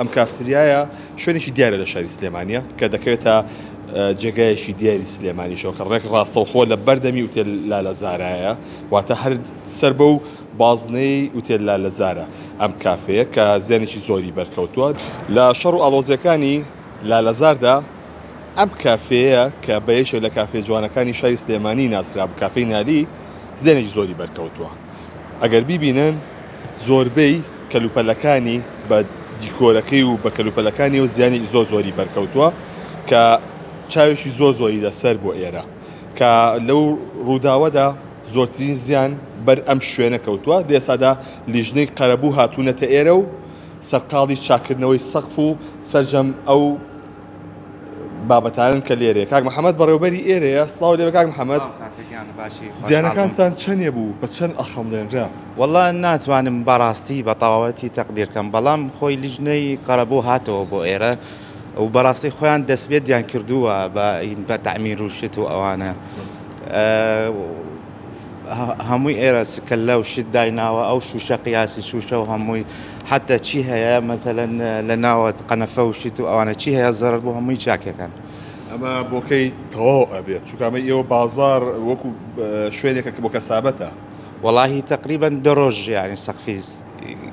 ئەم کافتریایە شوێنێکی دیارە لە شاری سلێمانیە کە دەکەوێتە جێگایەکی دیاری سلێمانیشەوە کە ڕێک ڕاستەوخۆ لە بەردەمی ئوتێل لالەزارایە واتە هەر سەر بە و بازنەی ئوتێل لالەزارە ئەم کافەیە کە زیانێکی زۆری بەرکەوتووە لە شەڕ و ئاڵۆزیەکانی لالەزاردا ئەم کافەیە کە بەیەکێک لە کافێ جوانەکانی شاری سلێمانی ناسرا بە کافەی نالی زیانێکی زۆری بەرکەوتووە ئەگەر بیبینن زۆربەی کەلوپەلەکانی بە دیکۆرەکەی و بە کەلوپەلەکانی و زیانی زۆری بەرکەوتووە کە چاوێکی زۆری لەسەر بۆ ئێرە کە لەو ڕووداوەدا زۆرترین زیان بەر ئەم شوێنە کەوتووە لێسادا لیژنەی قەرەبوو هاتوونەتە ئێرە و سەرقاڵی چاکردنەوەی سەقف و سەرجەم ئەو بابەتانن کە لێرەیە کاک محەممەد بەڕێوەبەری ئێرەیە سڵاو لێ بە کاک محەممەد زیانەکانتان چەندێ بوو بە چەند ئەخەمڵێنرا والله ناتوانم بەڕاستی بە تەواوەتی تەقدیرکەم بەڵام خۆی لیژنەی قەرەبوو هاتەوە بۆ ئێرە و بەڕاستی خۆیان دەستبێتیان کردووە بە تەعمیر و شت و ئەوانە هەمووی ئێرە سکەلە و شت دایناوە ئەو شوشە قیاسی شوشە و هەمووی حتى چی هەیە مەثەلەن لە ناوە قەنەفە و شت و ئەوانە چی هەیە زەرەر بۆ هەمووی چاکەکان ئەمە بۆکەی تەواو ئەبێت چونکەمە ئێوە بازار وەکو شوێنێکە بۆ کەسابەتە والله تقريبا دروج يعني سقفيز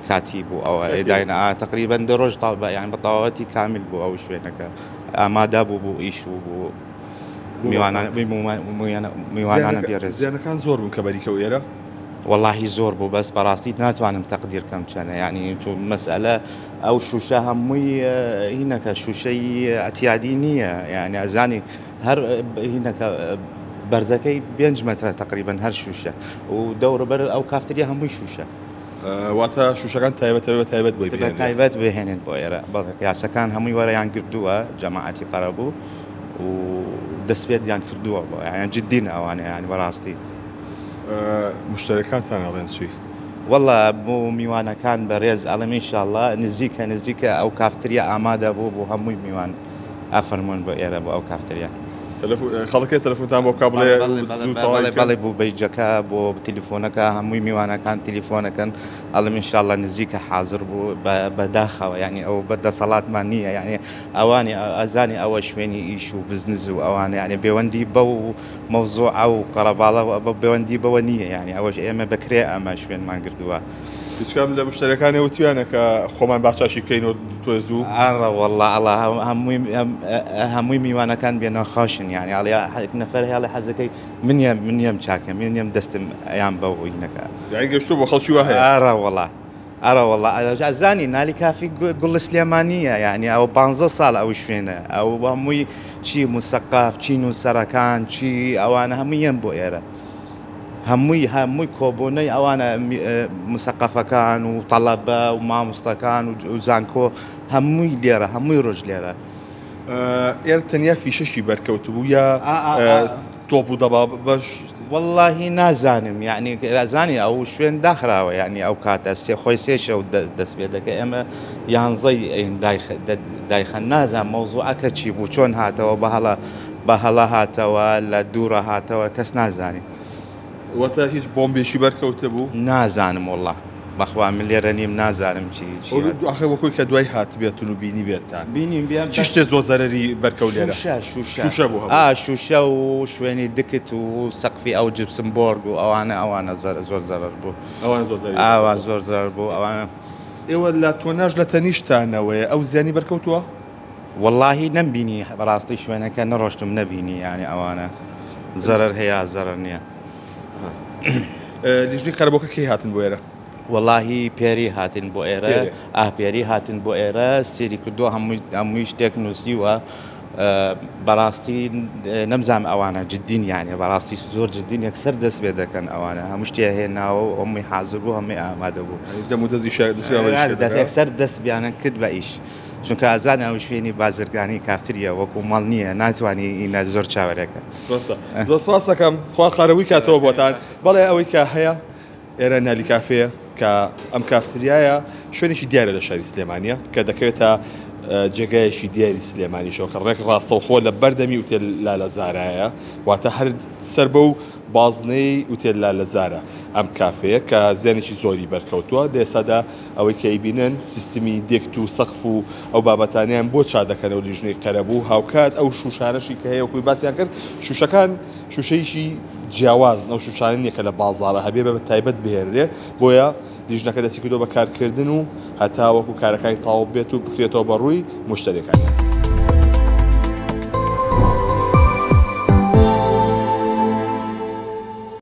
كاتب او داينا تقريبا دروج طابع يعني بطاواتي كامل بو او شوينك ما دابو بو ايشو بو ميوانا بيرز زين كان زور من كبريك ويرا والله زور بو بس براستي ناتوانم تقدير كم كان يعني شو مسألة او شوشة همي هناك شوشي اعتيادينية يعني ازاني هر هناك برزەکەی 5 مترە تقریبا هەر شوشە و دەورە بەر ئەو کافتریا هەمووی شوشە واتە شوشەکان تایبەت بۆی تایبەت بهێنێت بۆ ئێرە یاسەکان هەمووی وەرەیان کردووە جەماعەتی قەرەبوو و دەستپێتیان کردووە بۆ یان جددین ئەوانە یانی بەڕاستی مشتەرەکانتان ئەڵێن چی والله بۆ میوانەکان بەڕێز ئەڵێم ئینشاءالله نزیکە ئەو کافتریا ئامادە بوو بۆ هەمووی میوان ئەفەرموون بۆ ئێرە بۆ ئەو کافتریا خەڵکی تەلەفۆنتان بۆ بڵێ بوو بەیجەکە بۆ تەلیفۆنەکە هەمووی میوانەکان تەلیفۆنەکەن ئەڵێم ئینشاءالله نزیکە حاضر بوو بەداخەوە یعنی ئەو بەدەسەڵاتمان نییە یعنی ئەوانی ئەزانی ئەوە شوێنی ئیش و بزنس و ئەوانە یعنی بێوەندی بەو مەوزوع ئەو قەرەباڵە بێوەندی بەوە نییە یعنی ئەوەش ئێمە بەکرێ ئەمە شوێنمان کردووە هیچکام لە مشتەرەکانی وتیانە کە خۆمان باچاشی بکەین و تۆزوو ئەڕە والله ئەڵە هەمووی میوانەکان بێنە خۆشن یعنی ئەڵێ نەفەر هێڵی حەزەکەی منیم چاکە منیم دەستم ئەیان بەو هینەکە یعنی گەشتووە بۆ خەڵکی وە هەیە ئەرە والله ئەزانی نالی کافی گوڵ سلێمانیە یعنی ئەو 15 ساڵ ئەو شوێنە ئەو هەمووی چی موسەقاف چی نووسەرەکان چی ئەوانە هەموویان بۆ ئێرە هەمووی کۆبوونەی ئەوانە موسەقەفەکان و تەڵەبە و مامۆستەکان و زانکۆ هەمووی لێرە هەمووی ڕۆژ لێرە ئێرە تەنیا فیشەشی بەرکەوتبوو یا تۆپ و دەبا بەش واللهی نازانم یعنی ئەزانی ئەو شوێن داخراوە یعنی ئەو کاتە خۆی سێشە و دەست پێ دەکە ئێمە یانزەی دایخە نازان مەوزوعەکە چی بوو چۆن هاتەوە بە هەڵە هاتەوە لە دوورە هاتەوە کەس نازانی وەتە هیچ بۆمبێکی بەرکەوتە بوو نازانم والله بەخوا من لێرە نیم نازانم چی ئاخر وەکوی کە دوای هات بێتون و بینی بێتان بینیم چی شتێ زۆر زەرەری بەرکەوت لێرە شوشە بوو شوشە و شوێنی دکت و سەقفی ئەو جبسم بۆرگ و ئەوانە زۆر زەرەر بوو ئەوان زۆر زەرەر بوو ئەوانە ئێوە لە تۆناژ لە تەنیشتانەوەیە ئەو زیانی بەرکەوتووە واللهی نەمبینی بەڕاستی شوێنەکە نەڕۆشتم نەبینی یعنی ئەوانە زەرەر هەیە زەرەر نییە لیژنەی قەرەبووەکە کەی هاتن بۆ ئێرە واللهی پێری هاتن بۆ ئێرە پێری هاتن بۆ ئێرە سێری کردووە هەمووی شتێک نووسیوە بەڕاستی نەمزانم ئەوانە جددین یعنی بەڕاستی زۆر جددین یەکسەر دەست پێ دەکەن ئەوانە هەموو شتێ هێناوە و ئەمووی حاضر بوو هەمووی ئامادە بوو یەکسەر دەست بیانە کرد بە ئیش چونکە ئازانە ئەو شوێنی بازرگانی کافتریە وەکو ماڵ نییە ناتوانانی ئینە زۆر چاوەرەکە دەسپاسەکەم خوا خاڕەوەی کاتەوە بۆتان بەڵێ ئەوەی کە هەیە ئێرە نالی کافەیە کە ئەم کافتریایە شوێنێکی دیارە لە شاری سلێمانیە کە دەکەوێتە جێگایەکی دیاری سلێمانیشەوە کە ڕێک ڕاستەوخۆ لە بەردەمی ئوتێل لالەزارایە واتە هەر سەر بە و بازنەی ئوتێل لالەزارە ئەم کافەیە کە زیانێکی زۆری بەرکەوتووە لە ئێسادا ئەوەی کە ئەیبینن سیستمی دێکت و سەقف و ئەو بابەتانیان بۆ چادەکەنەوە لیژنەی قەرەبوو هاوکات ئەو شوشارەشی کە هەیە وەکوی باسییان کرد شوشەکان شوشەیشی جیاوازن ئەو شوشانن یەکە لە بازاڕە هەبێ بە تایبەت بهێنرێ بۆیە لیژنەکە دەستی کردو بە کارکردن و هەتا وەکو کارەکانی تاو بێت و بکرێتەوە بە ڕووی مشتریەکانی.